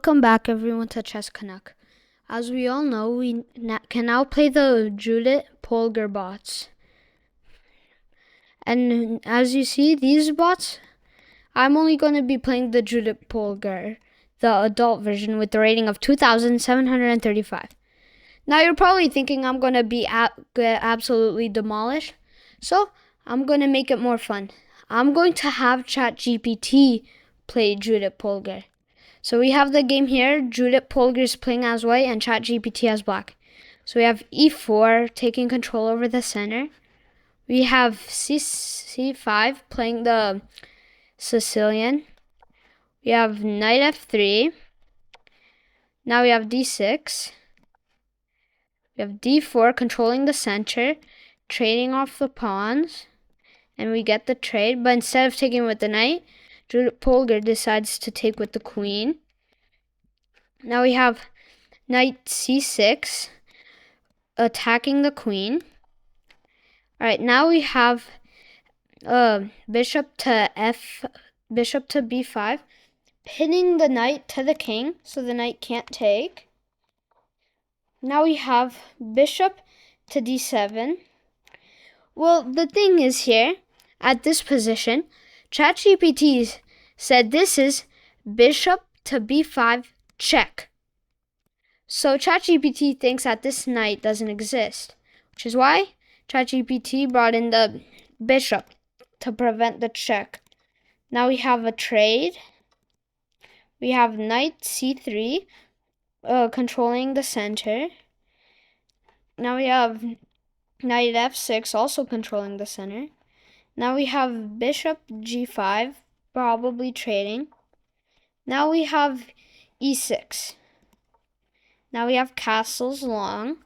Welcome back everyone to Chess Canuck. As we all know, we can now play the Judit Polgar bots. And as you see, these bots, I'm only going to be playing the Judit Polgar, the adult version with the rating of 2,735. Now you're probably thinking I'm going to be get absolutely demolished. So I'm going to make it more fun. I'm going to have Chatgpt play Judit Polgar. So we have the game here. Judit Polgar is playing as white and Chatgpt as black. So we have e4 taking control over the center. We have c5 playing the Sicilian. We have knight f3. Now we have d6. We have d4 controlling the center, trading off the pawns. And we get the trade, but instead of taking with the knight, Judit Polgar decides to take with the queen. Now we have knight c6 attacking the queen. Alright, now we have bishop to b5, pinning the knight to the king so the knight can't take. Now we have bishop to d7. Well, the thing is here, at this position, Chatgpt said this is bishop to b5 check. So Chatgpt thinks that this knight doesn't exist, which is why Chatgpt brought in the bishop to prevent the check. Now we have a trade. We have knight c3 controlling the center. Now we have knight f6 also controlling the center. Now we have bishop g5 probably trading. Now we have e6. Now we have castles long.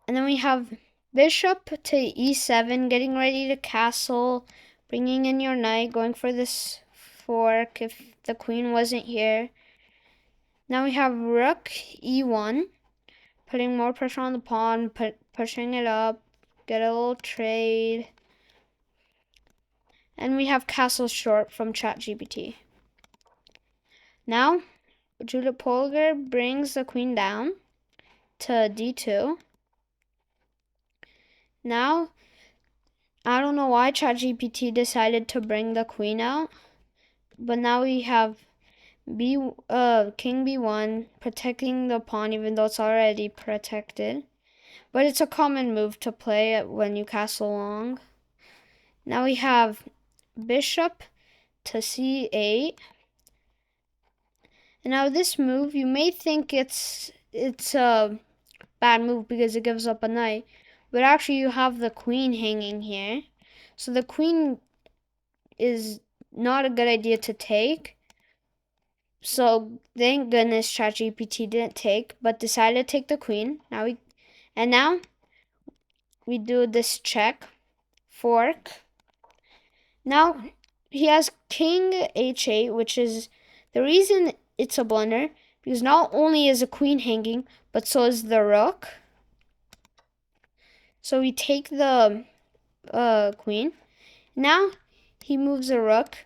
And then we have bishop to e7 getting ready to castle, bringing in your knight, going for this fork if the queen wasn't here. Now we have rook e1, putting more pressure on the pawn, pushing it up, get a little trade. And we have castle short from Chatgpt. Now, Judit Polgar brings the queen down to d2. Now, I don't know why Chatgpt decided to bring the queen out, but now we have king b1 protecting the pawn even though it's already protected. But it's a common move to play when you castle long. Now we have bishop to c8. And now this move, you may think it's a bad move because it gives up a knight, but actually you have the queen hanging here. So the queen is not a good idea to take. So thank goodness Chatgpt didn't take, but decided to take the queen. Now we do this check, fork. Now he has king h8, which is the reason it's a blunder, because not only is a queen hanging, but so is the rook. So we take the queen. Now he moves a rook.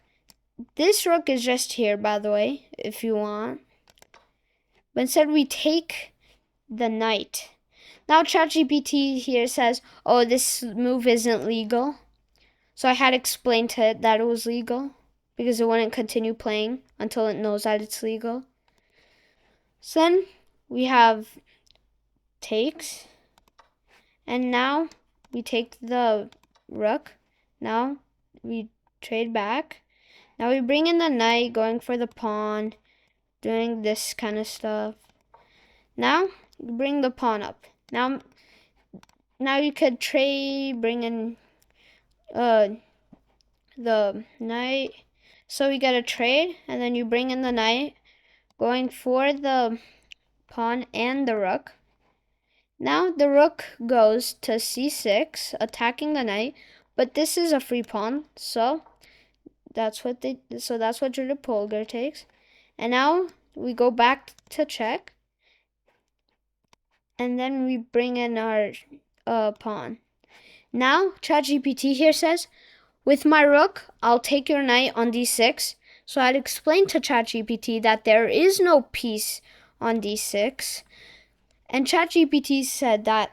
This rook is just here, by the way, if you want. But instead we take the knight. Now Chatgpt here says, oh, this move isn't legal. So I had explained to it that it was legal, because it wouldn't continue playing until it knows that it's legal. So then we have takes. And now we take the rook. Now we trade back. Now we bring in the knight, going for the pawn, doing this kind of stuff. Now we bring the pawn up. Now you could trade, bring in the knight. So we get a trade, and then you bring in the knight, going for the pawn and the rook. Now the rook goes to c6, attacking the knight, but this is a free pawn, so that's what Judit Polgar takes. And now we go back to check, and then we bring in our pawn. Now Chatgpt here says, with my rook, I'll take your knight on d6, So I'd explained to Chatgpt that there is no piece on d6, and Chatgpt said that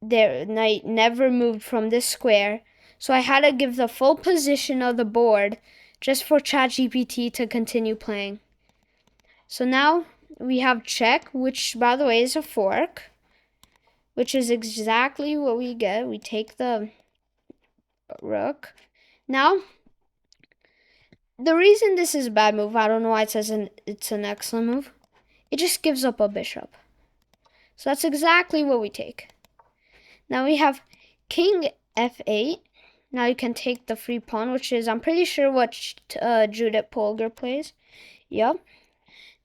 their knight never moved from this square, so I had to give the full position of the board just for Chatgpt to continue playing. So now we have check, which by the way is a fork, which is exactly what we get. We take the rook. Now, the reason this is a bad move, I don't know why it says it's an excellent move. It just gives up a bishop. So that's exactly what we take. Now we have king f8. Now you can take the free pawn, which is, I'm pretty sure, what Judit Polgar plays. Yup.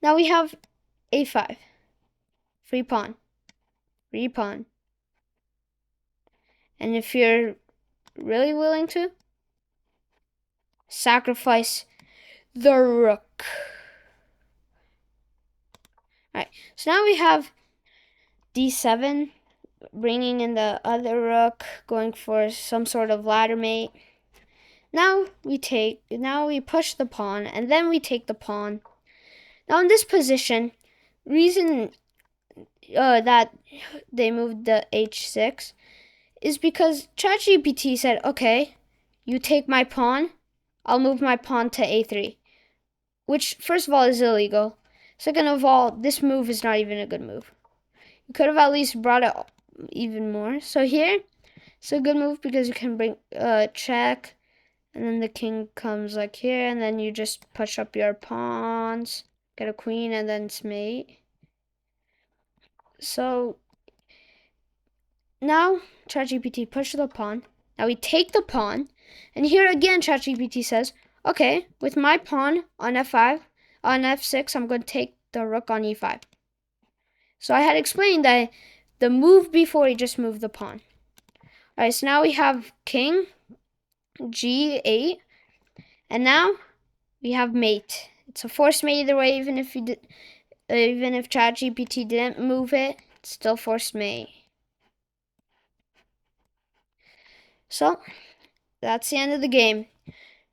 Now we have a5. Free pawn. Free pawn. And if you're really willing to, sacrifice the rook. Alright, so now we have d7, bringing in the other rook, going for some sort of ladder mate. Now we push the pawn, and then we take the pawn. Now in this position, reason that they moved the h6 is because Chatgpt said, okay, you take my pawn, I'll move my pawn to a3, which first of all is illegal. Second of all, this move is not even a good move. You could have at least brought it even more. So here, it's a good move because you can bring check, and then the king comes like here, and then you just push up your pawns, get a queen, and then it's mate. So now Chatgpt pushed the pawn. Now we take the pawn, and here again Chatgpt says, okay, with my pawn on f5, on f6, I'm going to take the rook on e5. So I had explained that the move before he just moved the pawn. Alright, so now we have king g8, and now we have mate. It's a forced mate either way, even if Chatgpt didn't move it, it's still forced mate. So that's the end of the game.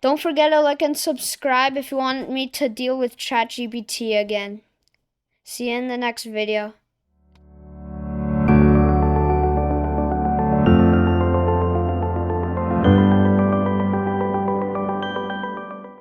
Don't forget to like and subscribe if you want me to deal with Chatgpt again. See you in the next video.